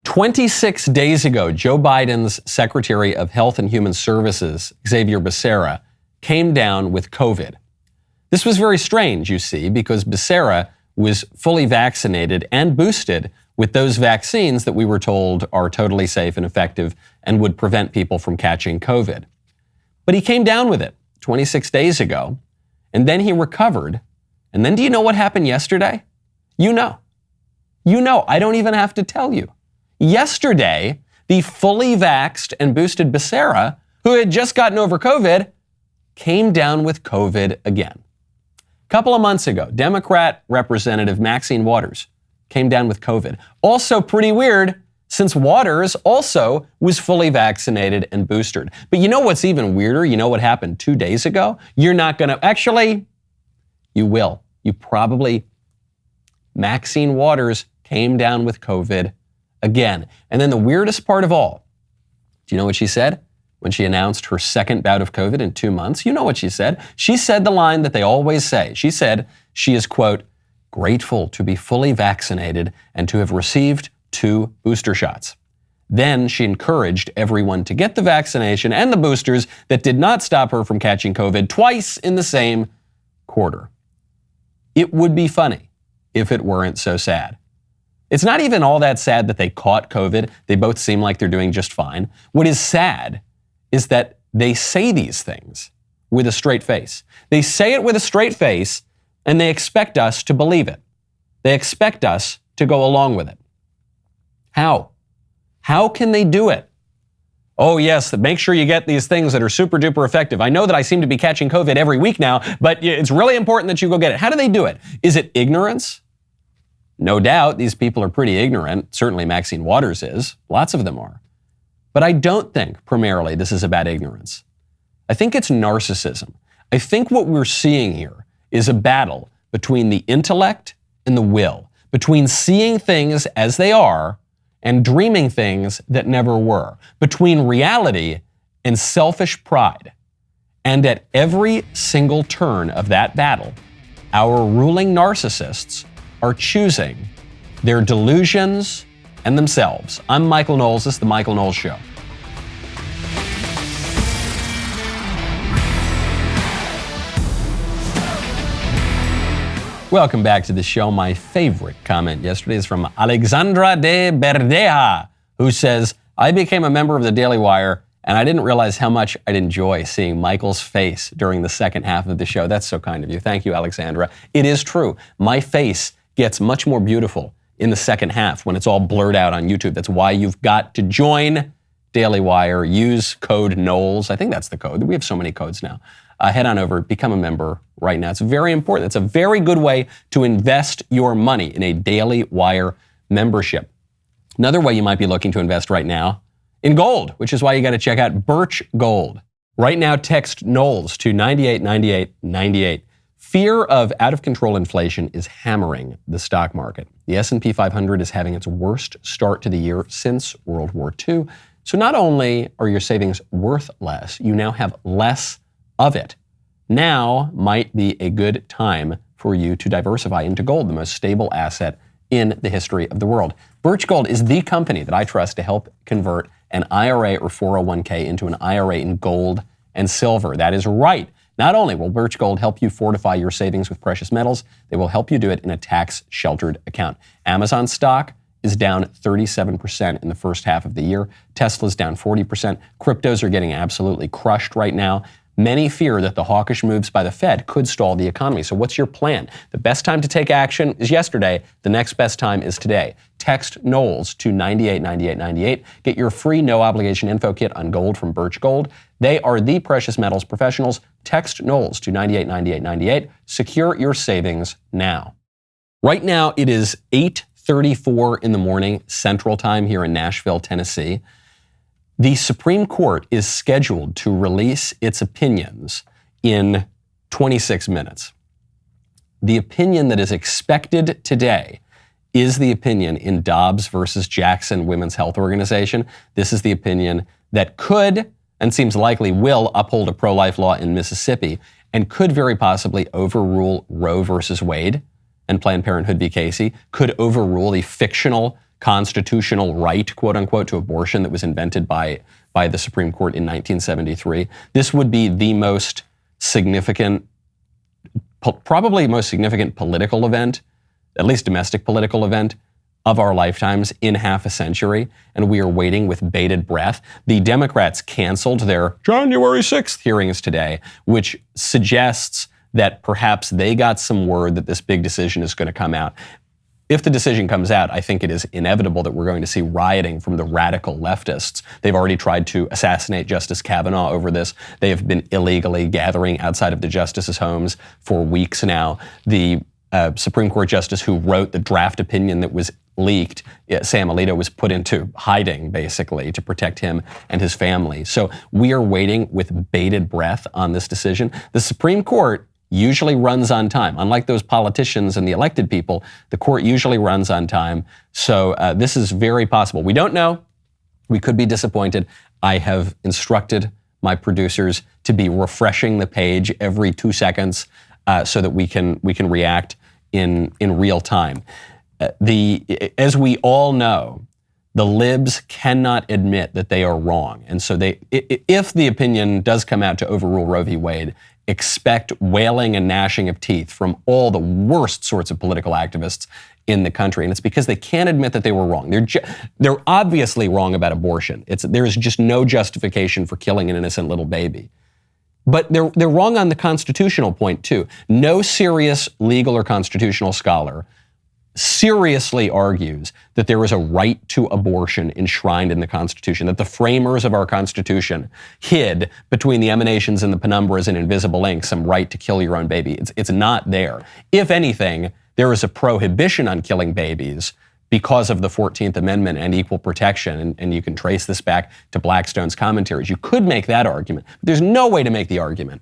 26 days ago, Joe Biden's Secretary of Health and Human Services, Xavier Becerra, came down with COVID. This was very strange, you see, because Becerra was fully vaccinated and boosted with those vaccines that we were told are totally safe and effective and would prevent people from catching COVID. But he came down with it 26 days ago, and then he recovered. And then do you know what happened yesterday? You know. You know. I don't even have to tell you. Yesterday, the fully vaxxed and boosted Becerra, who had just gotten over COVID, came down with COVID again. A couple of months ago, Democrat Representative Maxine Waters came down with COVID. Also pretty weird, since Waters also was fully vaccinated and boosted. But you know what's even weirder? You know what happened 2 days ago? You're not going to, actually, you will. You probably, Maxine Waters came down with COVID again. And then the weirdest part of all, do you know what she said when she announced her second bout of COVID in 2 months? You know what she said. She said the line that they always say. She said she is, quote, grateful to be fully vaccinated and to have received 2 booster shots. Then she encouraged everyone to get the vaccination and the boosters that did not stop her from catching COVID twice in the same quarter. It would be funny if it weren't so sad. It's not even all that sad that they caught COVID. They both seem like they're doing just fine. What is sad is that they say these things with a straight face. They say it with a straight face, and they expect us to believe it. They expect us to go along with it. How? How can they do it? Oh yes, make sure you get these things that are super duper effective. I know that I seem to be catching COVID every week now, but it's really important that you go get it. How do they do it? Is it ignorance? No doubt these people are pretty ignorant. Certainly Maxine Waters is. Lots of them are. But I don't think primarily this is about ignorance. I think it's narcissism. I think what we're seeing here is a battle between the intellect and the will, between seeing things as they are and dreaming things that never were, between reality and selfish pride. And at every single turn of that battle, our ruling narcissists are choosing their delusions and themselves. I'm Michael Knowles. This is The Michael Knowles Show. Welcome back to the show. My favorite comment yesterday is from Alexandra de Berdeja, who says, I became a member of the Daily Wire, and I didn't realize how much I'd enjoy seeing Michael's face during the second half of the show. That's so kind of you. Thank you, Alexandra. It is true. My face gets much more beautiful in the second half when it's all blurred out on YouTube. That's why you've got to join Daily Wire. Use code Knowles. I think that's the code. We have so many codes now. Head on over, become a member right now. It's very important. It's a very good way to invest your money in a Daily Wire membership. Another way you might be looking to invest right now, in gold, which is why you got to check out Birch Gold. Right now, text Knowles to 989898. Fear of out-of-control inflation is hammering the stock market. The S&P 500 is having its worst start to the year since World War II. So not only are your savings worth less, you now have less of it. Now might be a good time for you to diversify into gold, the most stable asset in the history of the world. Birch Gold is the company that I trust to help convert an IRA or 401k into an IRA in gold and silver. That is right. Not only will Birch Gold help you fortify your savings with precious metals, they will help you do it in a tax-sheltered account. Amazon stock is down 37% in the first half of the year. Tesla's down 40%. Cryptos are getting absolutely crushed right now. Many fear that the hawkish moves by the Fed could stall the economy. So what's your plan? The best time to take action is yesterday. The next best time is today. Text Knowles to 989898. Get your free no-obligation info kit on gold from Birch Gold. They are the precious metals professionals. Text Knowles to 989898. Secure your savings now. Right now, it is 8:34 in the morning Central Time here in Nashville, Tennessee. The Supreme Court is scheduled to release its opinions in 26 minutes. The opinion that is expected today is the opinion in Dobbs versus Jackson Women's Health Organization. This is the opinion that could, and seems likely will, uphold a pro-life law in Mississippi and could very possibly overrule Roe versus Wade and Planned Parenthood v. Casey, could overrule the fictional constitutional right, quote unquote, to abortion that was invented by the Supreme Court in 1973. This would be the most significant, probably most significant political event, at least domestic political event, of our lifetimes in half a century, and we are waiting with bated breath. The Democrats canceled their January 6th hearings today, which suggests that perhaps they got some word that this big decision is going to come out. If the decision comes out, I think it is inevitable that we're going to see rioting from the radical leftists. They've already tried to assassinate Justice Kavanaugh over this. They have been illegally gathering outside of the justices' homes for weeks now. The Supreme Court justice who wrote the draft opinion that was leaked, Sam Alito, was put into hiding, basically, to protect him and his family. So we are waiting with bated breath on this decision. The Supreme Court usually runs on time. Unlike those politicians and the elected people, the court usually runs on time. So this is very possible. We don't know. We could be disappointed. I have instructed my producers to be refreshing the page every 2 seconds so that we can react in real time. As we all know, the libs cannot admit that they are wrong. And so if the opinion does come out to overrule Roe v. Wade, expect wailing and gnashing of teeth from all the worst sorts of political activists in the country. And it's because they can't admit that they were wrong. They're obviously wrong about abortion. There's just no justification for killing an innocent little baby. But they're wrong on the constitutional point, too. No serious legal or constitutional scholar seriously argues that there is a right to abortion enshrined in the Constitution, that the framers of our Constitution hid between the emanations and the penumbras and invisible ink some right to kill your own baby. It's not there. If anything, there is a prohibition on killing babies because of the 14th Amendment and equal protection, and you can trace this back to Blackstone's commentaries. You could make that argument, but there's no way to make the argument,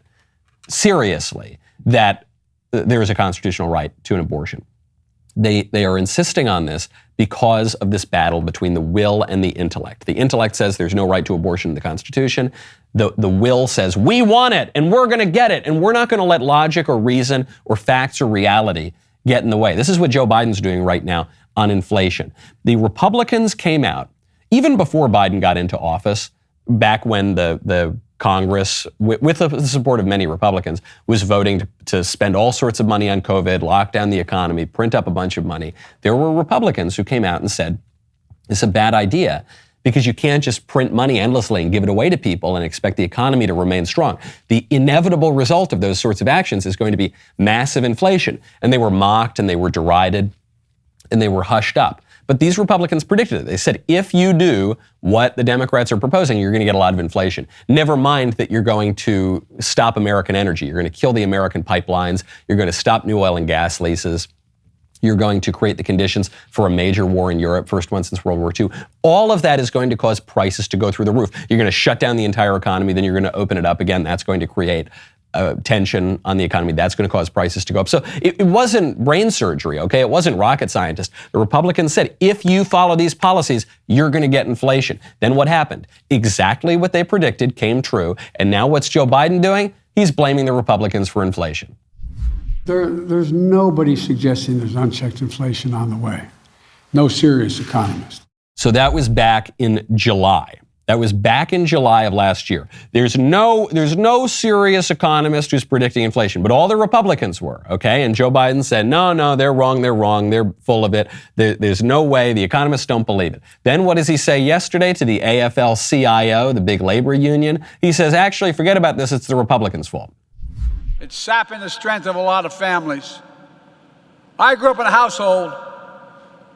seriously, that there is a constitutional right to an abortion. They are insisting on this because of this battle between the will and the intellect. The intellect says there's no right to abortion in the Constitution. The will says we want it and we're going to get it, and we're not going to let logic or reason or facts or reality get in the way. This is what Joe Biden's doing right now on inflation. The Republicans came out, even before Biden got into office, back when the Congress, with the support of many Republicans, was voting to spend all sorts of money on COVID, lock down the economy, print up a bunch of money. There were Republicans who came out and said, it's a bad idea because you can't just print money endlessly and give it away to people and expect the economy to remain strong. The inevitable result of those sorts of actions is going to be massive inflation. And they were mocked and they were derided and they were hushed up. But these Republicans predicted it. They said, if you do what the Democrats are proposing, you're going to get a lot of inflation. Never mind that you're going to stop American energy. You're going to kill the American pipelines. You're going to stop new oil and gas leases. You're going to create the conditions for a major war in Europe, first one since World War II. All of that is going to cause prices to go through the roof. You're going to shut down the entire economy, then you're going to open it up again. That's going to create tension on the economy. That's going to cause prices to go up. So it wasn't brain surgery, okay? It wasn't rocket scientists. The Republicans said, if you follow these policies, you're going to get inflation. Then what happened? Exactly what they predicted came true. And now what's Joe Biden doing? He's blaming the Republicans for inflation. There's nobody suggesting there's unchecked inflation on the way. No serious economist. So that was back in July. That was back in July of last year. There's no serious economist who's predicting inflation, but all the Republicans were, okay? And Joe Biden said, no, they're wrong, they're full of it. There's no way, the economists don't believe it. Then what does he say yesterday to the AFL-CIO, the big labor union? He says, actually, forget about this, it's the Republicans' fault. It's sapping the strength of a lot of families. I grew up in a household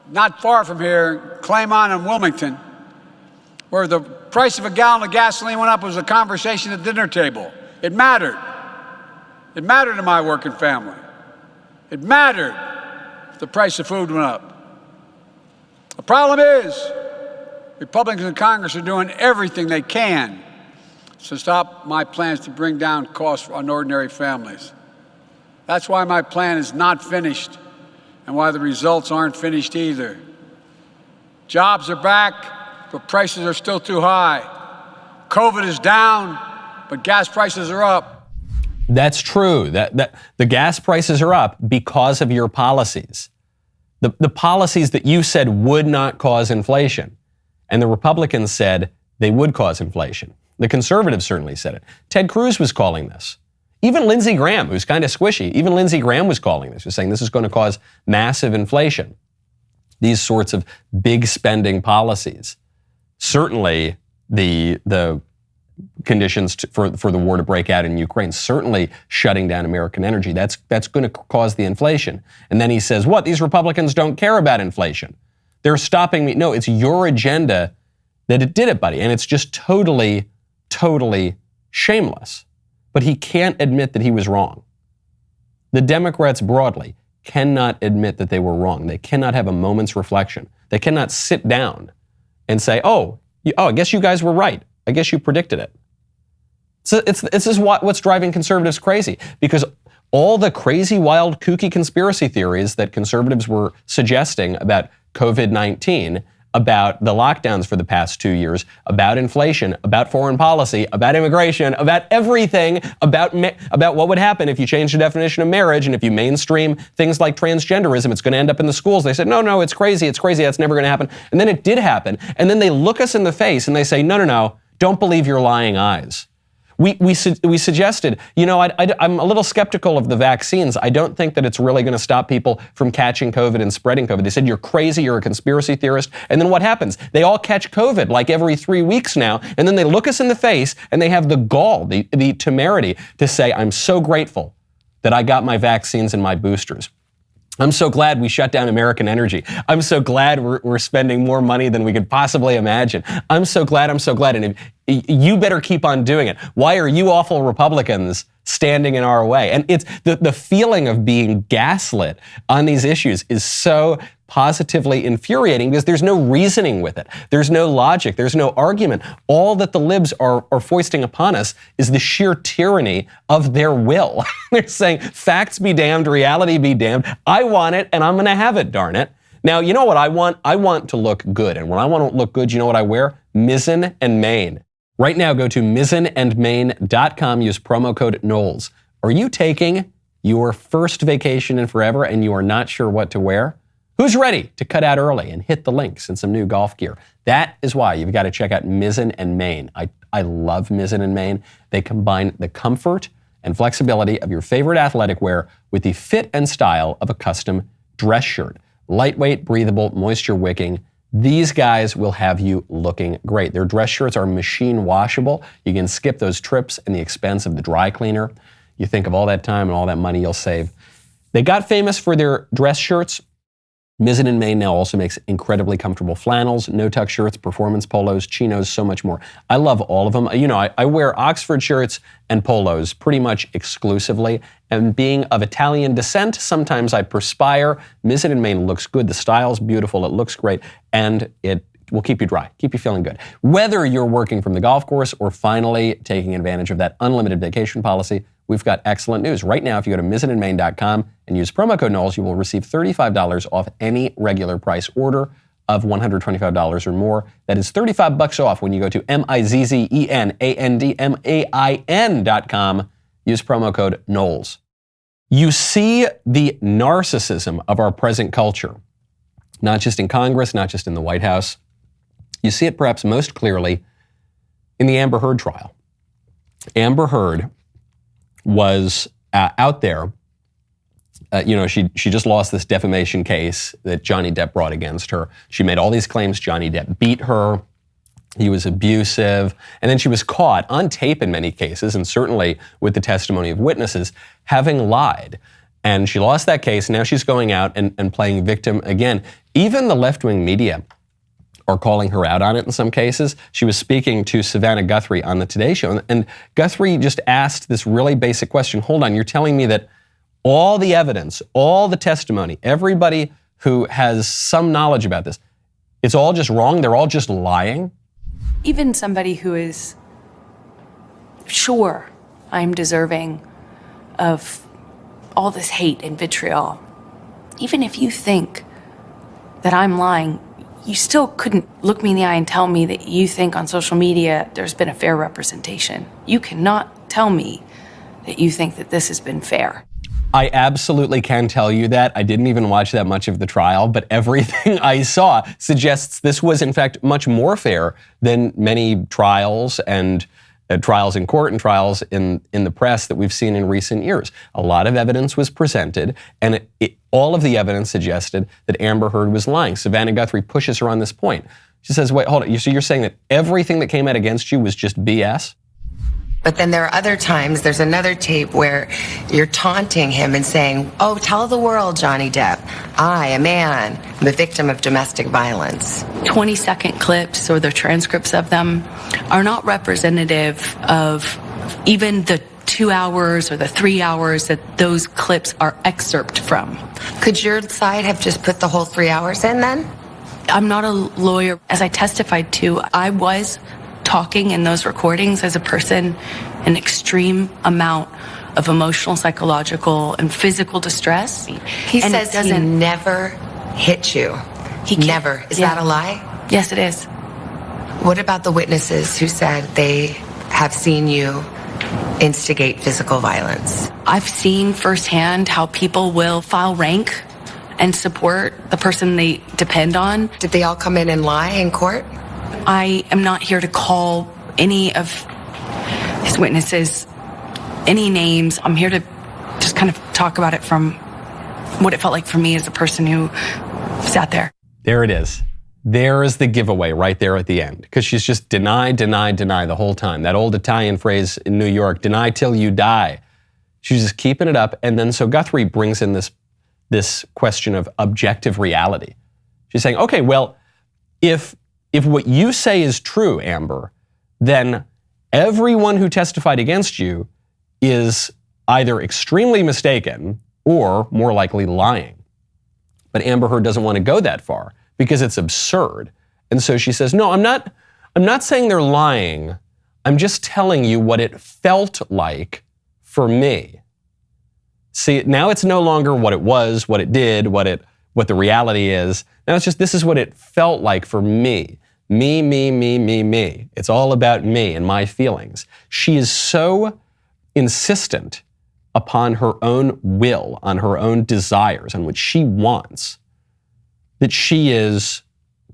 not far from here, Claymont and Wilmington, where the price of a gallon of gasoline went up was a conversation at the dinner table. It mattered. It mattered to my working family. It mattered if the price of food went up. The problem is, Republicans in Congress are doing everything they can to stop my plans to bring down costs on ordinary families. That's why my plan is not finished and why the results aren't finished either. Jobs are back, but prices are still too high. COVID is down, but gas prices are up. That's true. That the gas prices are up because of your policies. The policies that you said would not cause inflation. And the Republicans said they would cause inflation. The conservatives certainly said it. Ted Cruz was calling this. Even Lindsey Graham, who's kind of squishy, even Lindsey Graham was calling this, was saying this is going to cause massive inflation. These sorts of big spending policies. Certainly the conditions for the war to break out in Ukraine, certainly shutting down American energy, that's going to cause the inflation. And then he says, what, these Republicans don't care about inflation. They're stopping me. No, it's your agenda that it did it, buddy. And it's just totally shameless. But he can't admit that he was wrong. The Democrats broadly cannot admit that they were wrong. They cannot have a moment's reflection. They cannot sit down and say, oh, I guess you guys were right. I guess you predicted it. So this is what's driving conservatives crazy, because all the crazy, wild, kooky conspiracy theories that conservatives were suggesting about COVID-19, about the lockdowns for the past 2 years, about inflation, about foreign policy, about immigration, about everything, about what would happen if you change the definition of marriage and if you mainstream things like transgenderism, it's going to end up in the schools. They said, no, it's crazy, that's never going to happen. And then it did happen. And then they look us in the face and they say, no, don't believe your lying eyes. We suggested, I'm a little skeptical of the vaccines. I don't think that it's really going to stop people from catching COVID and spreading COVID. They said, you're crazy, you're a conspiracy theorist. And then what happens? They all catch COVID like every 3 weeks now. And then they look us in the face and they have the gall, the temerity to say, I'm so grateful that I got my vaccines and my boosters. I'm so glad we shut down American energy. I'm so glad we're spending more money than we could possibly imagine. I'm so glad. And you better keep on doing it. Why are you awful Republicans standing in our way? And it's the feeling of being gaslit on these issues is so positively infuriating because there's no reasoning with it. There's no logic. There's no argument. All that the libs are foisting upon us is the sheer tyranny of their will. They're saying, facts be damned, reality be damned. I want it and I'm going to have it, darn it. Now, you know what I want? I want to look good. And when I want to look good, you know what I wear? Mizzen and Main. Right now, go to mizzenandmain.com, use promo code Knowles. Are you taking your first vacation in forever and you are not sure what to wear? Who's ready to cut out early and hit the links in some new golf gear? That is why you've got to check out Mizzen and Main. I love Mizzen and Main. They combine the comfort and flexibility of your favorite athletic wear with the fit and style of a custom dress shirt. Lightweight, breathable, moisture wicking. These guys will have you looking great. Their dress shirts are machine washable. You can skip those trips and the expense of the dry cleaner. You think of all that time and all that money you'll save. They got famous for their dress shirts. Mizzen and Main now also makes incredibly comfortable flannels, no-tuck shirts, performance polos, chinos, so much more. I love all of them. I wear Oxford shirts and polos pretty much exclusively. And being of Italian descent, sometimes I perspire. Mizzen and Main looks good. The style's beautiful. It looks great. And it will keep you dry, keep you feeling good. Whether you're working from the golf course or finally taking advantage of that unlimited vacation policy, we've got excellent news. Right now, if you go to mizzenandmain.com and use promo code Knowles, you will receive $35 off any regular price order of $125 or more. That is $35 off when you go to mizzenandmain.com. Use promo code Knowles. You see the narcissism of our present culture, not just in Congress, not just in the White House. You see it perhaps most clearly in the Amber Heard trial. Amber Heard was out there. She just lost this defamation case that Johnny Depp brought against her. She made all these claims. Johnny Depp beat her. He was abusive. And then she was caught on tape in many cases, and certainly with the testimony of witnesses, having lied. And she lost that case. Now she's going out and playing victim again. Even the left-wing media are calling her out on it in some cases. She was speaking to Savannah Guthrie on the Today Show, and Guthrie just asked this really basic question. Hold on, you're telling me that all the evidence, all the testimony, everybody who has some knowledge about this, it's all just wrong? They're all just lying? Even somebody who is sure I'm deserving of all this hate and vitriol, even if you think that I'm lying, you still couldn't look me in the eye and tell me that you think on social media there's been a fair representation. You cannot tell me that you think that this has been fair. I absolutely can tell you that. I didn't even watch that much of the trial, but everything I saw suggests this was, in fact, much more fair than many trials and trials in court and trials in the press that we've seen in recent years. A lot of evidence was presented, and all of the evidence suggested that Amber Heard was lying. Savannah Guthrie pushes her on this point. She says, wait, hold on. So you're saying that everything that came out against you was just BS? But then there are other times, there's another tape where you're taunting him and saying, oh, tell the world, Johnny Depp, I, a man, am a victim of domestic violence. 20-second clips or the transcripts of them are not representative of even the 2 hours or the 3 hours that those clips are excerpt from. Could your side have just put the whole 3 hours in then? I'm not a lawyer. As I testified to, I was talking in those recordings as a person in extreme amount of emotional, psychological, and physical distress. He says he never hit you. He never. Is that a lie? Yes, it is. What about the witnesses who said they have seen you instigate physical violence? I've seen firsthand how people will file rank and support the person they depend on. Did they all come in and lie in court? I am not here to call any of his witnesses any names. I'm here to just kind of talk about it from what it felt like for me as a person who sat there. There it is. There is the giveaway right there at the end, because she's just deny the whole time. That old Italian phrase in New York, deny till you die. She's just keeping it up. And then so Guthrie brings in this question of objective reality. She's saying, okay, well, if what you say is true, Amber, then everyone who testified against you is either extremely mistaken or more likely lying. But Amber Heard doesn't want to go that far because it's absurd. And so she says, no, I'm not saying they're lying. I'm just telling you what it felt like for me. See, now it's no longer what it was, what it did, what the reality is. Now it's just, this is what it felt like for me. Me. It's all about me and my feelings. She is so insistent upon her own will, on her own desires, on what she wants, that she is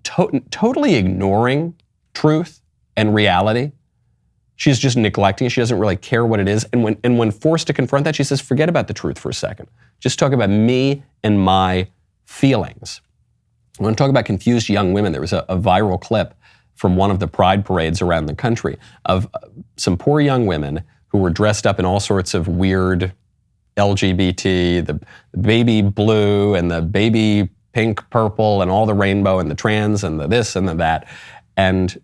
totally ignoring truth and reality. She's just neglecting it. She doesn't really care what it is. And when forced to confront that, she says, forget about the truth for a second. Just talk about me and my feelings. I want to talk about confused young women. There was a viral clip from one of the pride parades around the country of some poor young women who were dressed up in all sorts of weird LGBT, the baby blue and the baby pink, purple, and all the rainbow and the trans and the this and the that. And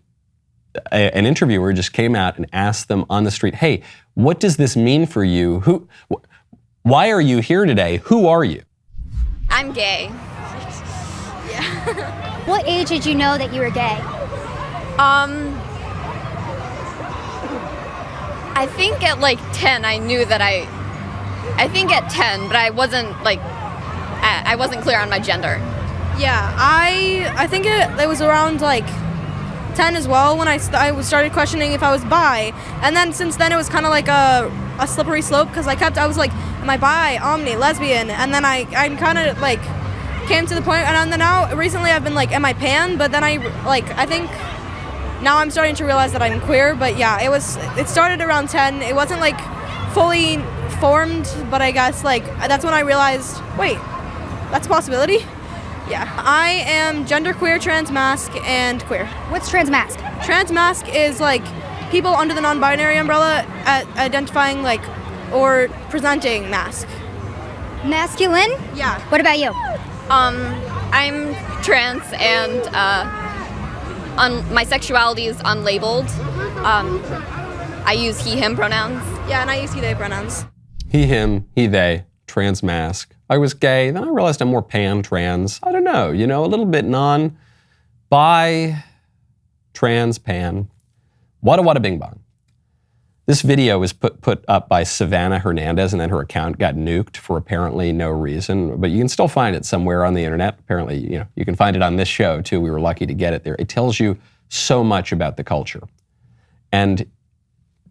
an interviewer just came out and asked them on the street, hey, what does this mean for you? Why are you here today? Who are you? I'm gay. What age did you know that you were gay? I think at like 10 I knew that I think at 10, but I wasn't clear on my gender. Yeah, I think it was around like 10 as well when I started questioning if I was bi. And then since then it was kind of like a slippery slope because I was like, am I bi, omni, lesbian? And then I kind of like came to the point, and then now recently I've been like, am I pan? But then I think now I'm starting to realize that I'm queer. But yeah, it started around 10. It wasn't like fully formed, but I guess like that's when I realized, wait, that's a possibility. Yeah, I am genderqueer, transmasc, and queer. What's transmasc? Transmasc is like people under the non-binary umbrella identifying like or presenting masc. Masculine? Yeah. What about you? I'm trans and my sexuality is unlabeled. I use he, him pronouns. Yeah, and I use he, they pronouns. He, him, he, they, transmasc. I was gay, then I realized I'm more pan-trans. I don't know, a little bit bi, trans, pan. Wada bing bong. This video was put up by Savannah Hernandez, and then her account got nuked for apparently no reason. But you can still find it somewhere on the internet. Apparently, you can find it on this show too. We were lucky to get it there. It tells you so much about the culture. And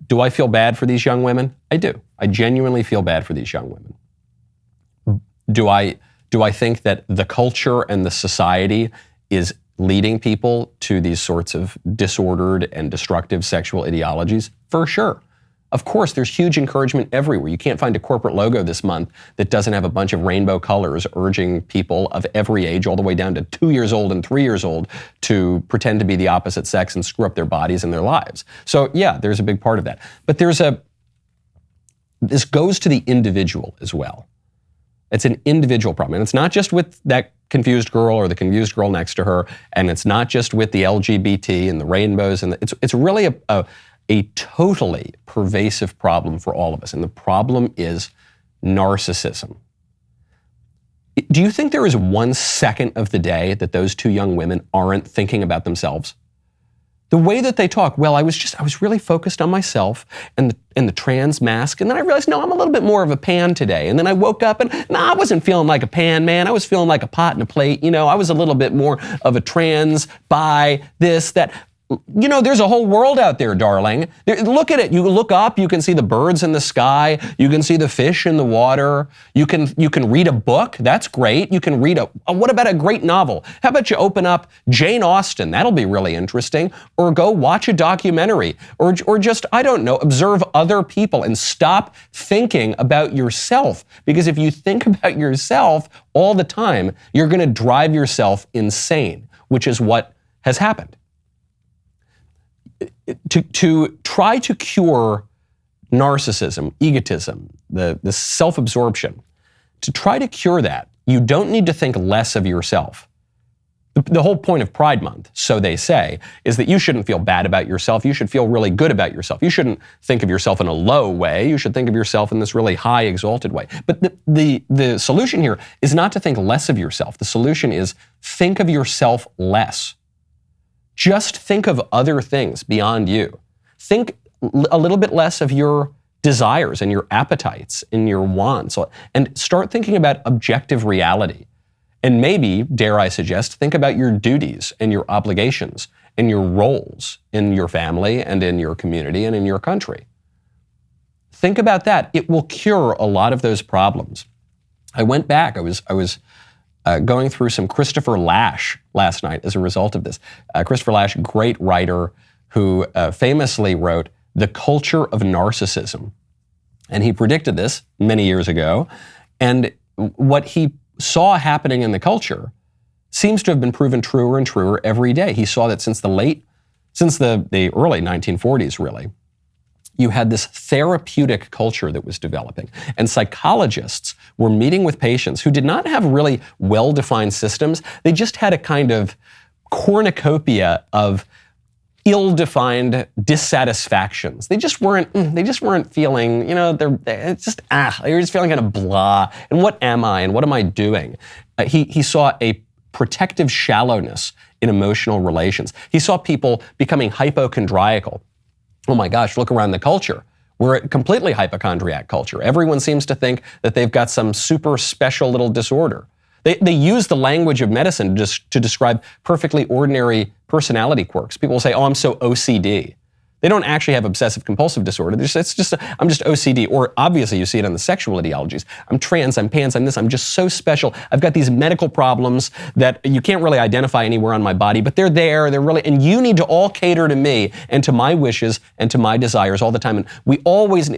do I feel bad for these young women? I do. I genuinely feel bad for these young women. Do I think that the culture and the society is leading people to these sorts of disordered and destructive sexual ideologies? For sure. Of course, there's huge encouragement everywhere. You can't find a corporate logo this month that doesn't have a bunch of rainbow colors urging people of every age, all the way down to 2 years old and 3 years old, to pretend to be the opposite sex and screw up their bodies and their lives. So yeah, there's a big part of that. But this goes to the individual as well. It's an individual problem. And it's not just with that confused girl or the confused girl next to her, and it's not just with the LGBT and the rainbows, and it's really a totally pervasive problem for all of us. And the problem is narcissism. Do you think there is 1 second of the day that those two young women aren't thinking about themselves? The way that they talk, well, I was really focused on myself and the trans mask, and then I realized, no, I'm a little bit more of a pan today. And then I woke up and, I wasn't feeling like a pan man. I was feeling like a pot and a plate. I was a little bit more of a trans, bi, this, that. There's a whole world out there, darling. Look at it. You look up, you can see the birds in the sky. You can see the fish in the water. You can read a book. That's great. You can read what about a great novel? How about you open up Jane Austen? That'll be really interesting. Or go watch a documentary. Or just, I don't know, observe other people and stop thinking about yourself. Because if you think about yourself all the time, you're going to drive yourself insane, which is what has happened. To try to cure narcissism, egotism, the self-absorption, to try to cure that, you don't need to think less of yourself. The whole point of Pride Month, so they say, is that you shouldn't feel bad about yourself. You should feel really good about yourself. You shouldn't think of yourself in a low way. You should think of yourself in this really high, exalted way. But the solution here is not to think less of yourself. The solution is think of yourself less. Just think of other things beyond you. Think a little bit less of your desires and your appetites and your wants, and start thinking about objective reality. And maybe, dare I suggest, think about your duties and your obligations and your roles in your family and in your community and in your country. Think about that. It will cure a lot of those problems. I went back. I was going through some Christopher Lasch last night as a result of this. Christopher Lasch, great writer who famously wrote The Culture of Narcissism. And he predicted this many years ago. And what he saw happening in the culture seems to have been proven truer and truer every day. He saw that since the early 1940s, really, you had this therapeutic culture that was developing. And psychologists were meeting with patients who did not have really well-defined systems. They just had a kind of cornucopia of ill-defined dissatisfactions. They just weren't feeling, they were just feeling kind of blah. And what am I? And what am I doing? He saw a protective shallowness in emotional relations. He saw people becoming hypochondriacal. Oh my gosh, look around the culture. We're a completely hypochondriac culture. Everyone seems to think that they've got some super special little disorder. They use the language of medicine to describe perfectly ordinary personality quirks. People say, oh, I'm so OCD. They don't actually have obsessive compulsive disorder. I'm just OCD. Or obviously you see it in the sexual ideologies. I'm trans, I'm pans, I'm this, I'm just so special. I've got these medical problems that you can't really identify anywhere on my body, but they're there, and you need to all cater to me and to my wishes and to my desires all the time. And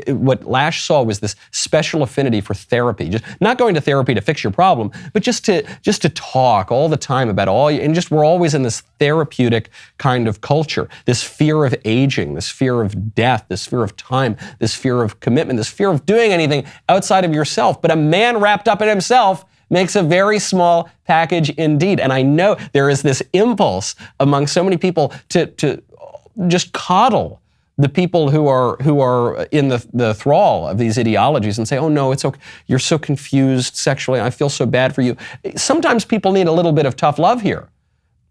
what Lasch saw was this special affinity for therapy. Just not going to therapy to fix your problem, but just to talk all the time about we're always in this therapeutic kind of culture, this fear of aging, this fear of death, this fear of time, this fear of commitment, this fear of doing anything outside of yourself. But a man wrapped up in himself makes a very small package indeed. And I know there is this impulse among so many people to just coddle the people who are in the thrall of these ideologies and say, oh no, it's okay. You're so confused sexually. I feel so bad for you. Sometimes people need a little bit of tough love here.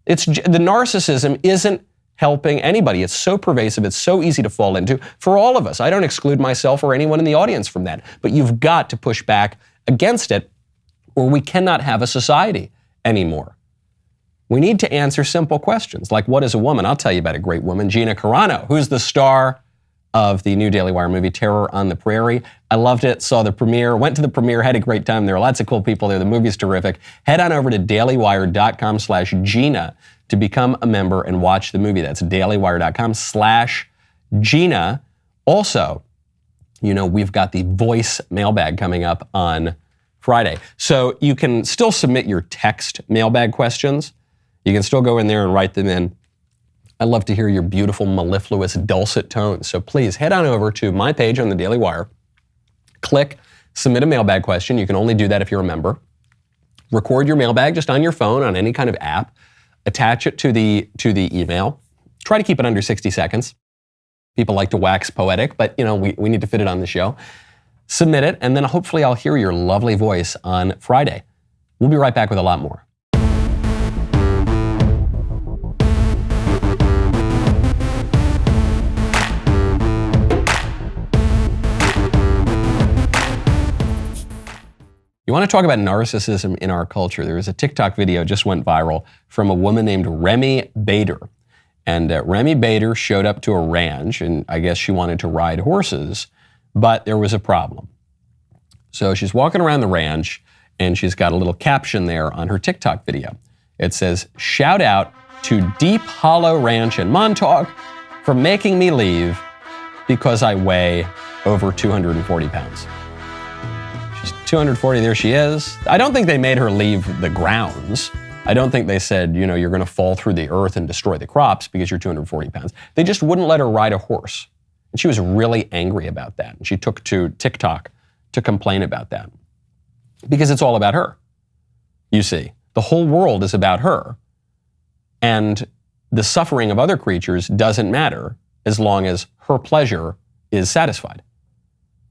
The narcissism isn't helping anybody. It's so pervasive. It's so easy to fall into for all of us. I don't exclude myself or anyone in the audience from that. But you've got to push back against it, or we cannot have a society anymore. We need to answer simple questions like, what is a woman? I'll tell you about a great woman, Gina Carano, who's the star of the new Daily Wire movie, Terror on the Prairie. I loved it, saw the premiere, went to the premiere, had a great time. There are lots of cool people there. The movie's terrific. Head on over to dailywire.com/Gina to become a member and watch the movie. That's dailywire.com/Gina. Also, we've got the voice mailbag coming up on Friday. So you can still submit your text mailbag questions. You can still go in there and write them in. I love to hear your beautiful, mellifluous, dulcet tones. So please head on over to my page on the Daily Wire. Click Submit a Mailbag Question. You can only do that if you're a member. Record your mailbag just on your phone, on any kind of app. Attach it to the email. Try to keep it under 60 seconds. People like to wax poetic, but we need to fit it on the show. Submit it, and then hopefully I'll hear your lovely voice on Friday. We'll be right back with a lot more. You want to talk about narcissism in our culture? There was a TikTok video just went viral from a woman named Remy Bader. And Remy Bader showed up to a ranch, and I guess she wanted to ride horses, but there was a problem. So she's walking around the ranch, and she's got a little caption there on her TikTok video. It says, "Shout out to Deep Hollow Ranch in Montauk for making me leave because I weigh over 240 pounds." 240, there she is. I don't think they made her leave the grounds. I don't think they said, you're going to fall through the earth and destroy the crops because you're 240 pounds. They just wouldn't let her ride a horse. And she was really angry about that. And she took to TikTok to complain about that. Because it's all about her. You see, the whole world is about her. And the suffering of other creatures doesn't matter as long as her pleasure is satisfied.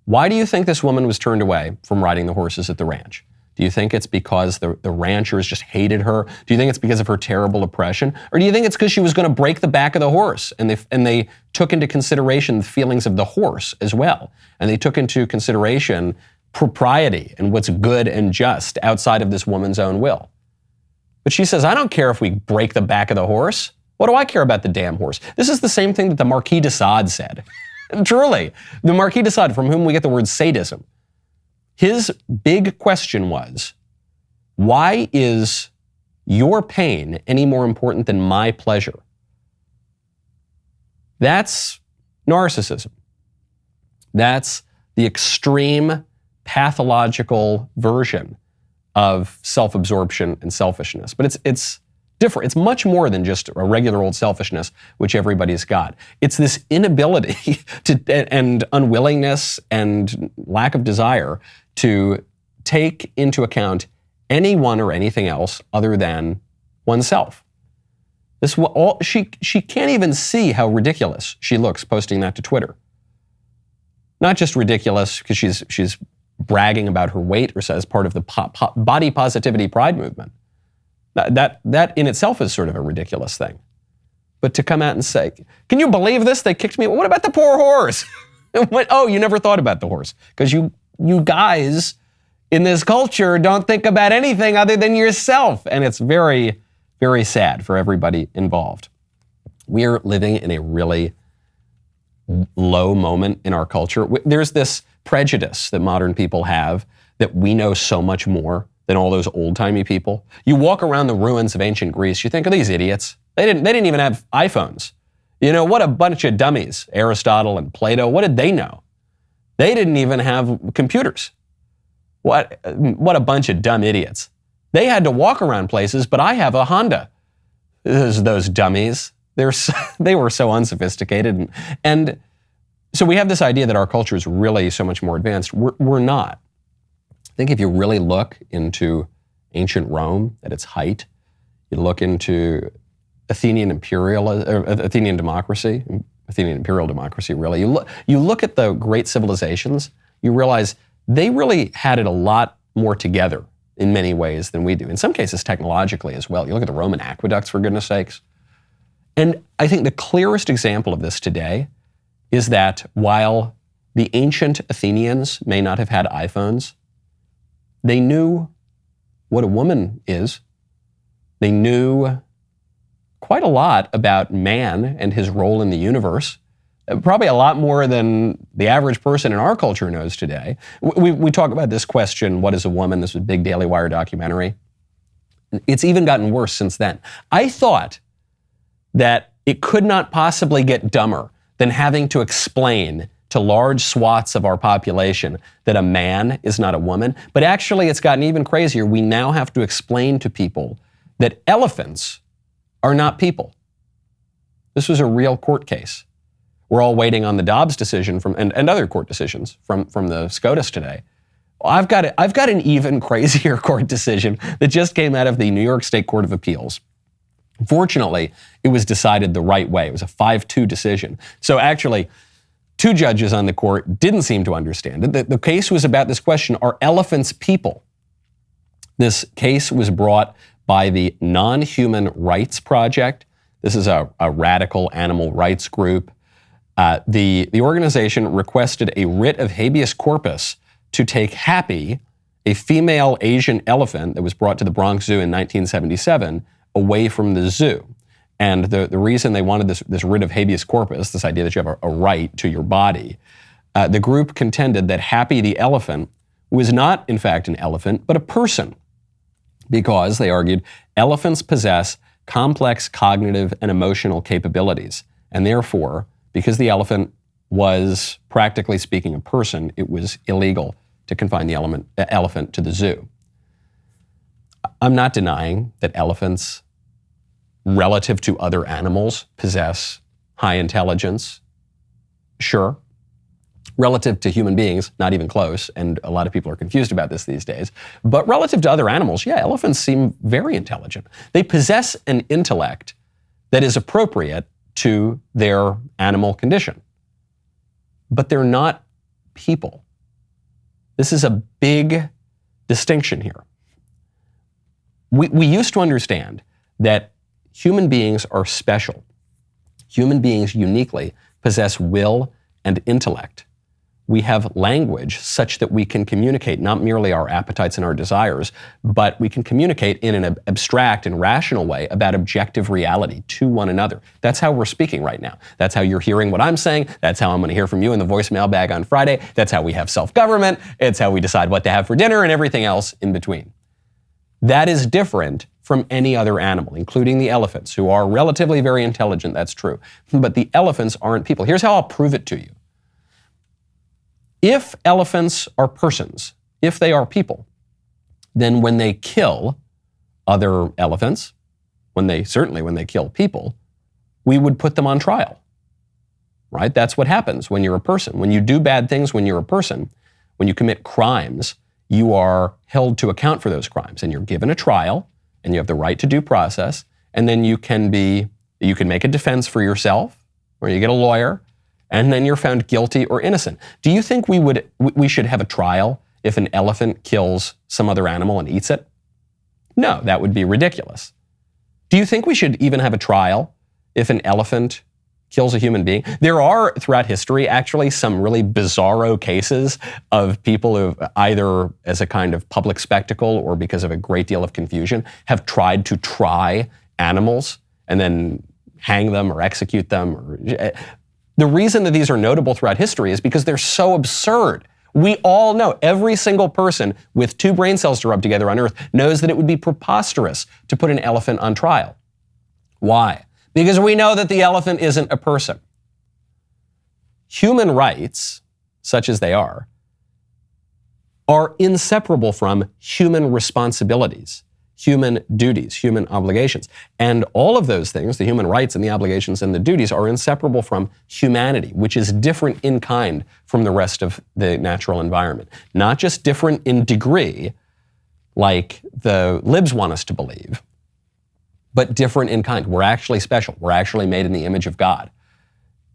Why do you think this woman was turned away from riding the horses at the ranch? Do you think it's because the ranchers just hated her? Do you think it's because of her terrible oppression? Or do you think it's because she was going to break the back of the horse and they took into consideration the feelings of the horse as well? And they took into consideration propriety and what's good and just outside of this woman's own will. But she says, I don't care if we break the back of the horse. What do I care about the damn horse? This is the same thing that the Marquis de Sade said. Truly, the Marquis de Sade, from whom we get the word sadism, his big question was, why is your pain any more important than my pleasure? That's narcissism. That's the extreme pathological version of self-absorption and selfishness. But it's different. It's much more than just a regular old selfishness, which everybody's got. It's this inability and unwillingness and lack of desire to take into account anyone or anything else other than oneself. She can't even see how ridiculous she looks posting that to Twitter. Not just ridiculous because she's bragging about her weight or as part of the body positivity pride movement. That in itself is sort of a ridiculous thing. But to come out and say, can you believe this? They kicked me. What about the poor horse? Oh, you never thought about the horse. Because you guys in this culture don't think about anything other than yourself. And it's very, very sad for everybody involved. We're living in a really low moment in our culture. There's this prejudice that modern people have that we know so much more than all those old-timey people. You walk around the ruins of ancient Greece, you think, oh, these idiots. They didn't even have iPhones. What a bunch of dummies. Aristotle and Plato, what did they know? They didn't even have computers. What a bunch of dumb idiots. They had to walk around places, but I have a Honda. Those dummies. They were so unsophisticated. And so we have this idea that our culture is really so much more advanced. We're not. I think if you really look into ancient Rome at its height, you look into Athenian imperial democracy, really. You look at the great civilizations, you realize they really had it a lot more together in many ways than we do. In some cases, technologically as well. You look at the Roman aqueducts, for goodness sakes. And I think the clearest example of this today is that while the ancient Athenians may not have had iPhones, they knew what a woman is. They knew quite a lot about man and his role in the universe. Probably a lot more than the average person in our culture knows today. We talk about this question, what is a woman? This was a big Daily Wire documentary. It's even gotten worse since then. I thought that it could not possibly get dumber than having to explain to large swaths of our population that a man is not a woman. But actually, it's gotten even crazier. We now have to explain to people that elephants are not people. This was a real court case. We're all waiting on the Dobbs decision and other court decisions from the SCOTUS today. I've got an even crazier court decision that just came out of the New York State Court of Appeals. Fortunately, it was decided the right way. It was a 5-2 decision. So actually, 2 judges on the court didn't seem to understand it. The case was about this question, are elephants people? This case was brought by the Non-Human Rights Project. This is a radical animal rights group. The organization requested a writ of habeas corpus to take Happy, a female Asian elephant that was brought to the Bronx Zoo in 1977, away from the zoo. And the reason they wanted this writ of habeas corpus, this idea that you have a right to your body, the group contended that Happy the elephant was not, in fact, an elephant, but a person. Because, they argued, elephants possess complex cognitive and emotional capabilities. And therefore, because the elephant was, practically speaking, a person, it was illegal to confine the elephant to the zoo. I'm not denying that elephants, relative to other animals, possess high intelligence. Sure. Relative to human beings, not even close, and a lot of people are confused about this these days. But relative to other animals, yeah, elephants seem very intelligent. They possess an intellect that is appropriate to their animal condition. But they're not people. This is a big distinction here. We used to understand that human beings are special. Human beings uniquely possess will and intellect. We have language such that we can communicate not merely our appetites and our desires, but we can communicate in an abstract and rational way about objective reality to one another. That's how we're speaking right now. That's how you're hearing what I'm saying. That's how I'm going to hear from you in the voicemail bag on Friday. That's how we have self-government. It's how we decide what to have for dinner and everything else in between. That is different from any other animal, including the elephants, who are relatively very intelligent, that's true. But the elephants aren't people. Here's how I'll prove it to you. If elephants are persons, if they are people, then when they kill other elephants, when they kill people, we would put them on trial, right? That's what happens when you're a person. When you do bad things when you're a person, when you commit crimes, you are held to account for those crimes, and you're given a trial, and you have the right to due process, and then you can make a defense for yourself, or you get a lawyer, and then you're found guilty or innocent. Do you think we should have a trial if an elephant kills some other animal and eats it? No, that would be ridiculous. Do you think we should even have a trial if an elephant kills a human being? There are, throughout history, actually some really bizarro cases of people who, either as a kind of public spectacle or because of a great deal of confusion, have tried to try animals and then hang them or execute them. The reason that these are notable throughout history is because they're so absurd. We all know, every single person with 2 brain cells to rub together on Earth knows that it would be preposterous to put an elephant on trial. Why? Because we know that the elephant isn't a person. Human rights, such as they are inseparable from human responsibilities, human duties, human obligations. And all of those things, the human rights and the obligations and the duties, are inseparable from humanity, which is different in kind from the rest of the natural environment. Not just different in degree, like the libs want us to believe, but different in kind. We're actually special. We're actually made in the image of God.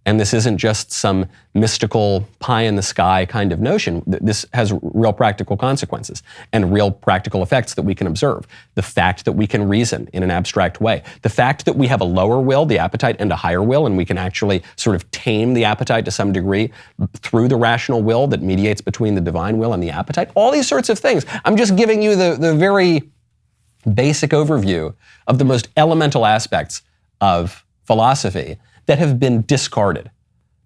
And this isn't just some mystical pie-in-the-sky kind of notion. This has real practical consequences and real practical effects that we can observe. The fact that we can reason in an abstract way. The fact that we have a lower will, the appetite, and a higher will, and we can actually sort of tame the appetite to some degree through the rational will that mediates between the divine will and the appetite. All these sorts of things. I'm just giving you the very basic overview of the most elemental aspects of philosophy that have been discarded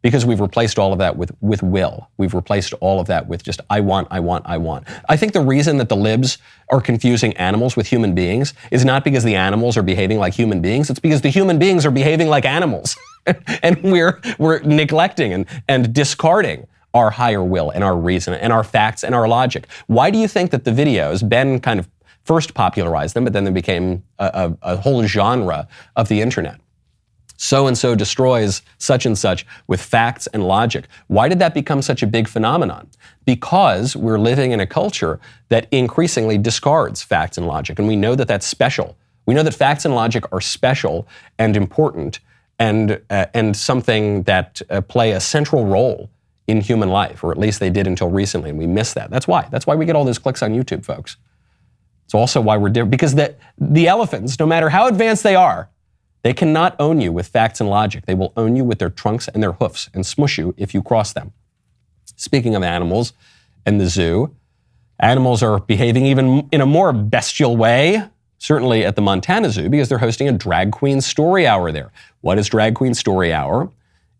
because we've replaced all of that with will. We've replaced all of that with just, I want. I think the reason that the libs are confusing animals with human beings is not because the animals are behaving like human beings, it's because the human beings are behaving like animals. And we're neglecting and discarding our higher will and our reason and our facts and our logic. Why do you think that the videos, Ben kind of first popularized them, but then they became a whole genre of the internet? So-and-so destroys such and such with facts and logic. Why did that become such a big phenomenon? Because we're living in a culture that increasingly discards facts and logic. And we know that that's special. We know that facts and logic are special and important and something that play a central role in human life, or at least they did until recently, and we miss that. That's why we get all those clicks on YouTube, folks. It's also why we're different, because the elephants, no matter how advanced they are, they cannot own you with facts and logic. They will own you with their trunks and their hoofs and smush you if you cross them. Speaking of animals and the zoo, animals are behaving even in a more bestial way, certainly at the Montana Zoo, because they're hosting a drag queen story hour there. What is drag queen story hour?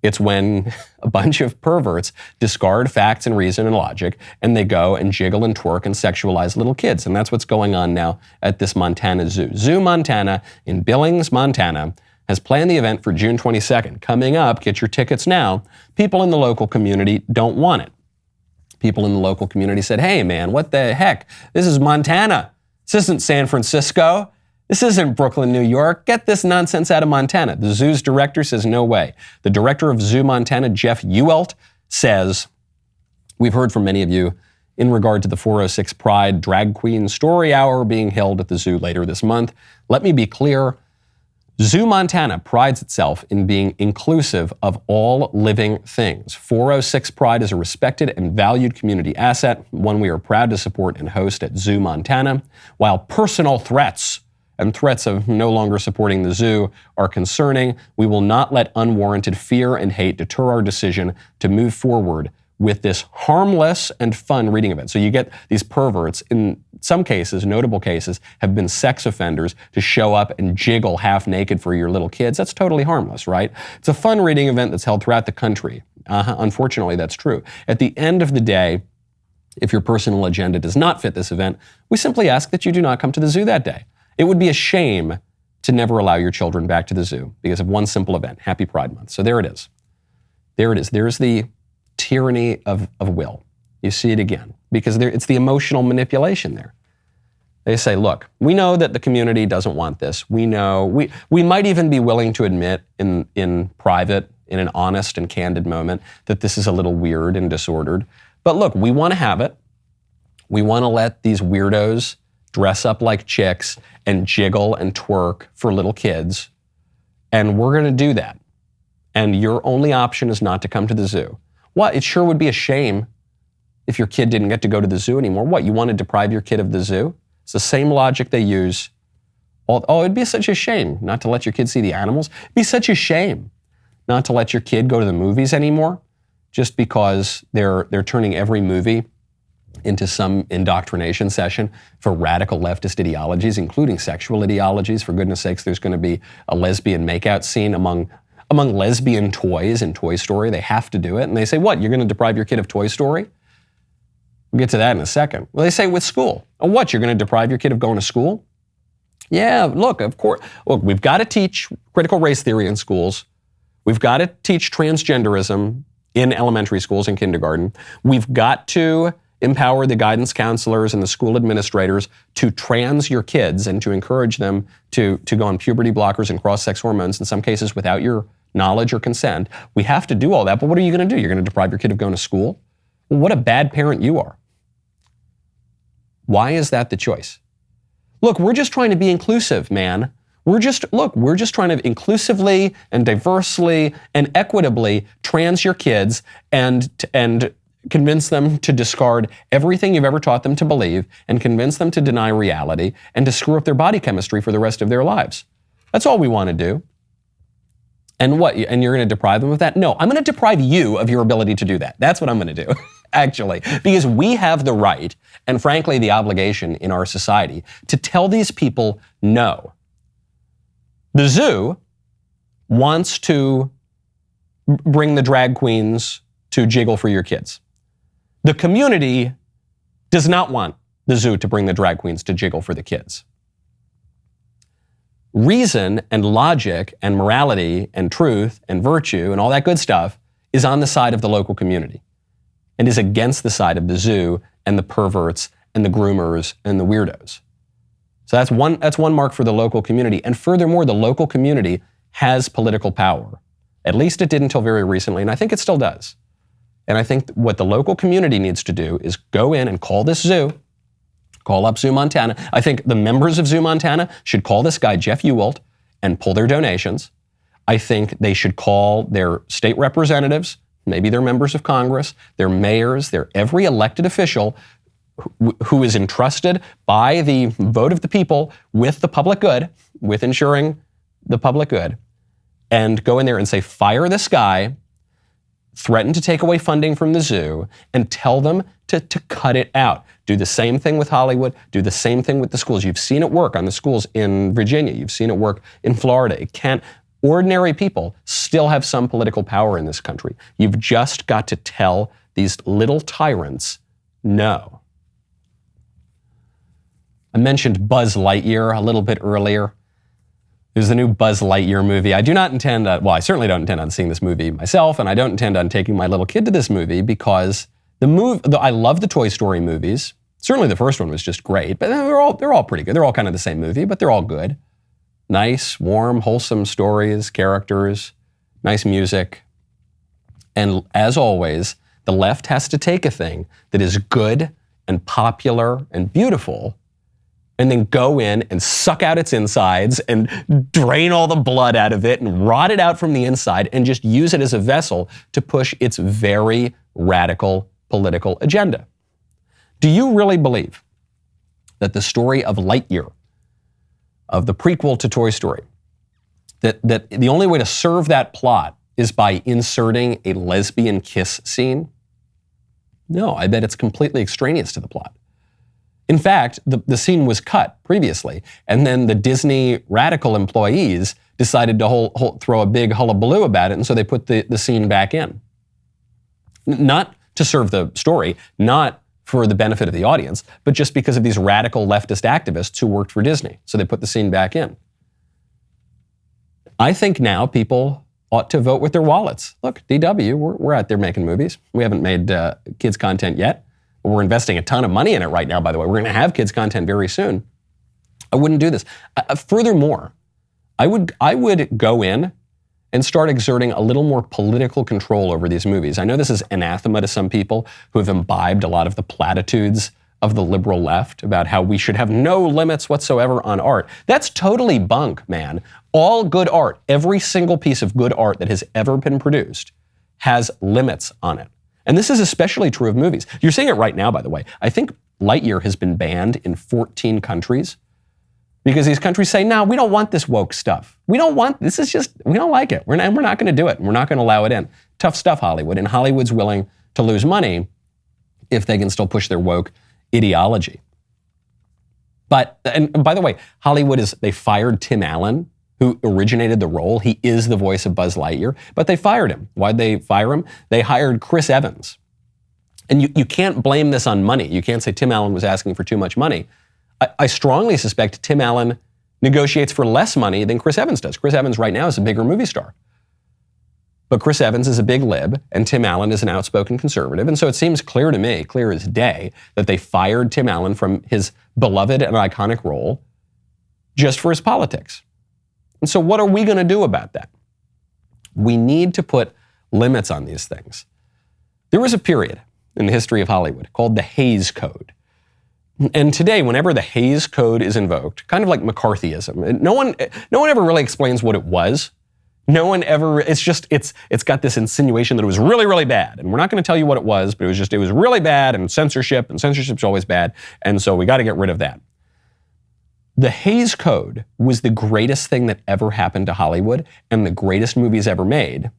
It's when a bunch of perverts discard facts and reason and logic, and they go and jiggle and twerk and sexualize little kids. And that's what's going on now at this Montana Zoo. Zoo Montana in Billings, Montana, has planned the event for June 22nd. Coming up, get your tickets now. People in the local community don't want it. People in the local community said, hey man, what the heck? This is Montana. This isn't San Francisco. This isn't Brooklyn, New York. Get this nonsense out of Montana. The zoo's director says no way. The director of Zoo Montana, Jeff Ewelt, says, we've heard from many of you in regard to the 406 Pride Drag Queen Story Hour being held at the zoo later this month. Let me be clear. Zoo Montana prides itself in being inclusive of all living things. 406 Pride is a respected and valued community asset, one we are proud to support and host at Zoo Montana. While personal threats and threats of no longer supporting the zoo are concerning, we will not let unwarranted fear and hate deter our decision to move forward with this harmless and fun reading event. So you get these perverts, in some cases, notable cases, have been sex offenders to show up and jiggle half naked for your little kids. That's totally harmless, right? It's a fun reading event that's held throughout the country. Unfortunately, that's true. At the end of the day, if your personal agenda does not fit this event, we simply ask that you do not come to the zoo that day. It would be a shame to never allow your children back to the zoo because of one simple event, Happy Pride Month. So there it is. There it is. There's the tyranny of will. You see it again because it's the emotional manipulation there. They say, look, we know that the community doesn't want this. We know, we might even be willing to admit in private, in an honest and candid moment, that this is a little weird and disordered. But look, we want to have it. We want to let these weirdos dress up like chicks and jiggle and twerk for little kids. And we're going to do that. And your only option is not to come to the zoo. What? It sure would be a shame if your kid didn't get to go to the zoo anymore. What? You want to deprive your kid of the zoo? It's the same logic they use. It'd be such a shame not to let your kid see the animals. It'd be such a shame not to let your kid go to the movies anymore just because they're turning every movie into some indoctrination session for radical leftist ideologies, including sexual ideologies. For goodness sakes, there's going to be a lesbian makeout scene among lesbian toys in Toy Story. They have to do it. And they say, what, you're going to deprive your kid of Toy Story? We'll get to that in a second. Well, they say with school. Oh, what, you're going to deprive your kid of going to school? Yeah, look, of course. Look, we've got to teach critical race theory in schools. We've got to teach transgenderism in elementary schools and kindergarten. We've got to empower the guidance counselors and the school administrators to trans your kids and to encourage them to go on puberty blockers and cross-sex hormones, in some cases without your knowledge or consent. We have to do all that, but what are you going to do? You're going to deprive your kid of going to school? Well, what a bad parent you are. Why is that the choice? Look, we're just trying to be inclusive, man. We're just trying to inclusively and diversely and equitably trans your kids and convince them to discard everything you've ever taught them to believe and convince them to deny reality and to screw up their body chemistry for the rest of their lives. That's all we want to do. And what? And you're going to deprive them of that? No, I'm going to deprive you of your ability to do that. That's what I'm going to do, actually, because we have the right and frankly the obligation in our society to tell these people no. The zoo wants to bring the drag queens to jiggle for your kids. The community does not want the zoo to bring the drag queens to jiggle for the kids. Reason and logic and morality and truth and virtue and all that good stuff is on the side of the local community and is against the side of the zoo and the perverts and the groomers and the weirdos. So that's one mark for the local community. And furthermore, the local community has political power. At least it did until very recently, and I think it still does. And I think what the local community needs to do is go in and call this zoo, call up Zoo Montana. I think the members of Zoo Montana should call this guy, Jeff Ewald, and pull their donations. I think they should call their state representatives, maybe their members of Congress, their mayors, their every elected official who is entrusted by the vote of the people with the public good, with ensuring the public good, and go in there and say, fire this guy, threaten to take away funding from the zoo, and tell them to cut it out. Do the same thing with Hollywood. Do the same thing with the schools. You've seen it work on the schools in Virginia. You've seen it work in Florida. It can't. Ordinary people still have some political power in this country. You've just got to tell these little tyrants no. I mentioned Buzz Lightyear a little bit earlier. There's the new Buzz Lightyear movie. I do not intend, I certainly don't intend on seeing this movie myself, and I don't intend on taking my little kid to this movie because I love the Toy Story movies. Certainly the first one was just great, but they're all pretty good. They're all kind of the same movie, but they're all good. Nice, warm, wholesome stories, characters, nice music. And as always, the left has to take a thing that is good and popular and beautiful and then go in and suck out its insides and drain all the blood out of it and rot it out from the inside and just use it as a vessel to push its very radical political agenda. Do you really believe that the story of Lightyear, of the prequel to Toy Story, that the only way to serve that plot is by inserting a lesbian kiss scene? No, I bet it's completely extraneous to the plot. In fact, the scene was cut previously, and then the Disney radical employees decided to throw a big hullabaloo about it, and so they put the scene back in. Not to serve the story, not for the benefit of the audience, but just because of these radical leftist activists who worked for Disney. So they put the scene back in. I think now people ought to vote with their wallets. Look, DW, we're out there making movies. We haven't made kids content yet. We're investing a ton of money in it right now, by the way. We're going to have kids content very soon. I wouldn't do this. Furthermore, I would go in and start exerting a little more political control over these movies. I know this is anathema to some people who have imbibed a lot of the platitudes of the liberal left about how we should have no limits whatsoever on art. That's totally bunk, man. All good art, every single piece of good art that has ever been produced has limits on it. And this is especially true of movies. You're seeing it right now, by the way. I think Lightyear has been banned in 14 countries because these countries say, no, we don't want this woke stuff. We don't like it. We're not going to do it. We're not going to allow it in. Tough stuff, Hollywood. And Hollywood's willing to lose money if they can still push their woke ideology. And by the way, they fired Tim Allen, who originated the role. He is the voice of Buzz Lightyear, but they fired him. Why'd they fire him? They hired Chris Evans. And you can't blame this on money. You can't say Tim Allen was asking for too much money. I strongly suspect Tim Allen negotiates for less money than Chris Evans does. Chris Evans right now is a bigger movie star. But Chris Evans is a big lib, and Tim Allen is an outspoken conservative. And so it seems clear to me, clear as day, that they fired Tim Allen from his beloved and iconic role just for his politics. And so what are we going to do about that? We need to put limits on these things. There was a period in the history of Hollywood called the Hays Code. And today, whenever the Hays Code is invoked, kind of like McCarthyism, no one ever really explains what it was. No one ever, it's got this insinuation that it was really, really bad. And we're not going to tell you what it was, but it was really bad, and censorship's always bad. And so we got to get rid of that. The Hays Code was the greatest thing that ever happened to Hollywood and the greatest movies ever made.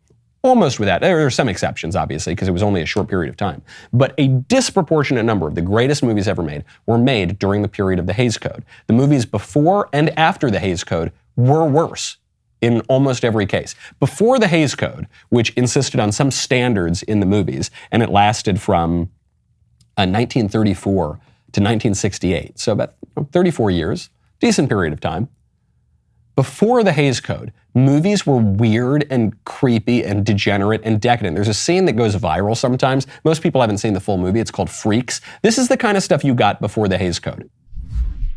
Almost without, there are some exceptions, obviously, because it was only a short period of time. But a disproportionate number of the greatest movies ever made were made during the period of the Hays Code. The movies before and after the Hays Code were worse in almost every case. Before the Hays Code, which insisted on some standards in the movies, and it lasted from 1934 to 1968, so about 34 years, decent period of time. Before the Hays Code, movies were weird and creepy and degenerate and decadent. There's a scene that goes viral sometimes. Most people haven't seen the full movie. It's called Freaks. This is the kind of stuff you got before the Hays Code.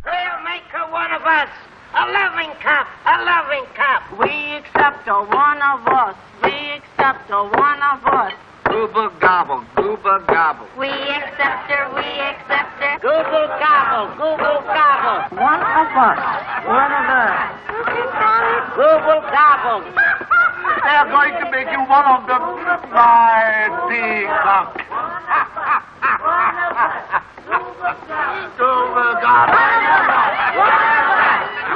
We'll make her one of us, a loving cup, a loving cup. We accept her, one of us. We accept her, one of us. Gooba gobble, gooba gobble. We accept her, we accept her. Gooba gobble, gooba gobble. One of us, one of us. Gooba gobble. They're going to make you one of them, my peacock. Gooba gobble. One of us.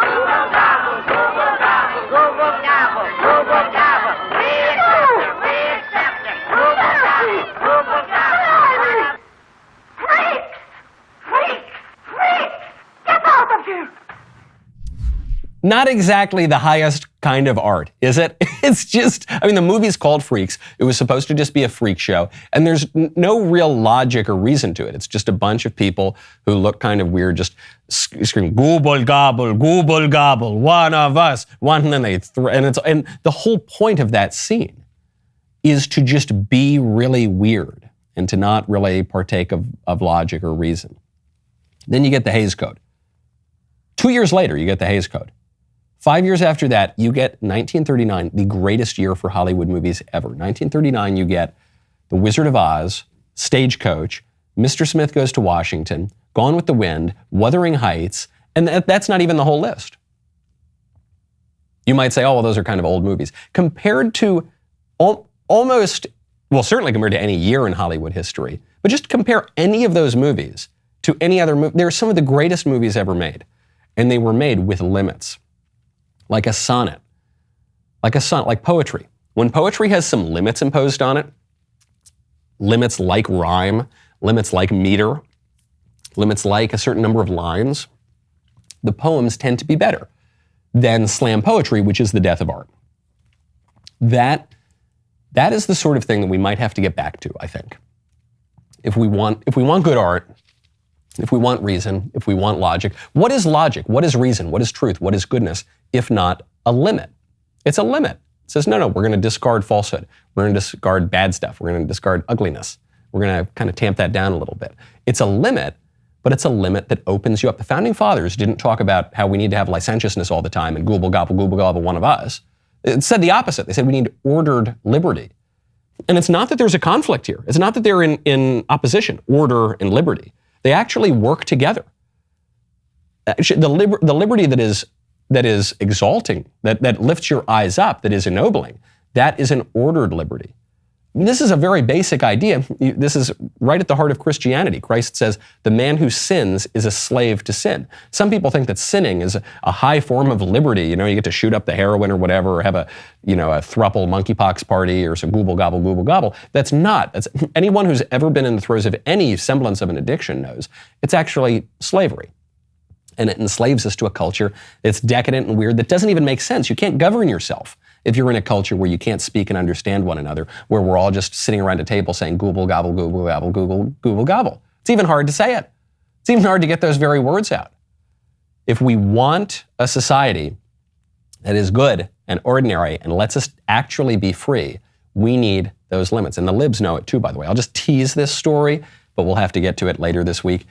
Gooba gobble, gooba gobble. Gooba gobble, gooba gobble. We accept her, we accept her. Gooba gobble, gooba gobble. Freaks! Freaks! Freaks! Get out of here! Not exactly the highest kind of art, is it? It's just, I mean, the movie's called Freaks. It was supposed to just be a freak show, and there's no real logic or reason to it. It's just a bunch of people who look kind of weird, just screaming, "Gooble gobble, gooble gobble, one of us," one, and then they and the whole point of that scene is to just be really weird and to not really partake of logic or reason. Then you get the Hays Code. 2 years later, you get the Hays Code. 5 years after that, you get 1939, the greatest year for Hollywood movies ever. 1939, you get The Wizard of Oz, Stagecoach, Mr. Smith Goes to Washington, Gone with the Wind, Wuthering Heights, and that's not even the whole list. You might say, oh, well, those are kind of old movies. Compared to almost, well, certainly compared to any year in Hollywood history, but just compare any of those movies to any other movie. They're some of the greatest movies ever made, and they were made with limits. Like a sonnet, like poetry. When poetry has some limits imposed on it, limits like rhyme, limits like meter, limits like a certain number of lines, the poems tend to be better than slam poetry, which is the death of art. That is the sort of thing that we might have to get back to, I think. If we want good art, if we want reason, if we want logic, what is logic? What is reason? What is truth? What is goodness? If not a limit? It's a limit. It says, no, we're going to discard falsehood. We're going to discard bad stuff. We're going to discard ugliness. We're going to kind of tamp that down a little bit. It's a limit, but it's a limit that opens you up. The founding fathers didn't talk about how we need to have licentiousness all the time and gooble gobble, one of us. It said the opposite. They said we need ordered liberty. And it's not that there's a conflict here. It's not that they're in opposition, order and liberty. They actually work together. The liberty that is exalting, that lifts your eyes up, that is ennobling, that is an ordered liberty. This is a very basic idea. This is right at the heart of Christianity. Christ says, the man who sins is a slave to sin. Some people think that sinning is a high form of liberty. You get to shoot up the heroin or whatever, or have a thruple monkeypox party or some gooble gobble. That's not. Anyone who's ever been in the throes of any semblance of an addiction knows it's actually slavery. And it enslaves us to a culture that's decadent and weird, that doesn't even make sense. You can't govern yourself if you're in a culture where you can't speak and understand one another, where we're all just sitting around a table saying gooble gobble, gooble gobble. It's even hard to say it. It's even hard to get those very words out. If we want a society that is good and ordinary and lets us actually be free, we need those limits. And the libs know it too, by the way. I'll just tease this story, but we'll have to get to it later this week.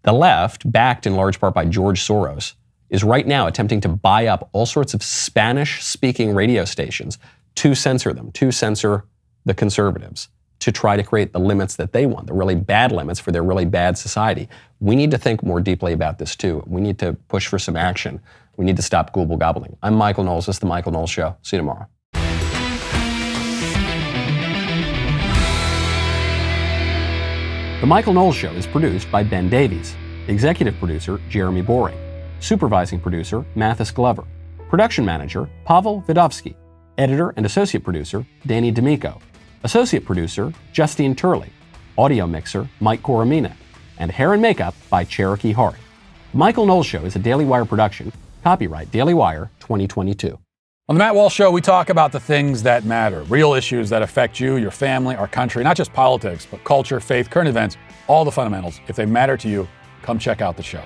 The left, backed in large part by George Soros, is right now attempting to buy up all sorts of Spanish-speaking radio stations to censor them, to censor the conservatives, to try to create the limits that they want, the really bad limits for their really bad society. We need to think more deeply about this too. We need to push for some action. We need to stop gooble gobbling. I'm Michael Knowles. This is The Michael Knowles Show. See you tomorrow. The Michael Knowles Show is produced by Ben Davies. Executive producer, Jeremy Boring. Supervising producer, Mathis Glover. Production manager, Pavel Vidovsky. Editor and associate producer, Danny D'Amico. Associate producer, Justine Turley. Audio mixer, Mike Coromina. And hair and makeup by Cherokee Hart. The Michael Knowles Show is a Daily Wire production. Copyright Daily Wire 2022. On the Matt Walsh Show, we talk about the things that matter, real issues that affect you, your family, our country, not just politics, but culture, faith, current events, all the fundamentals. If they matter to you, come check out the show.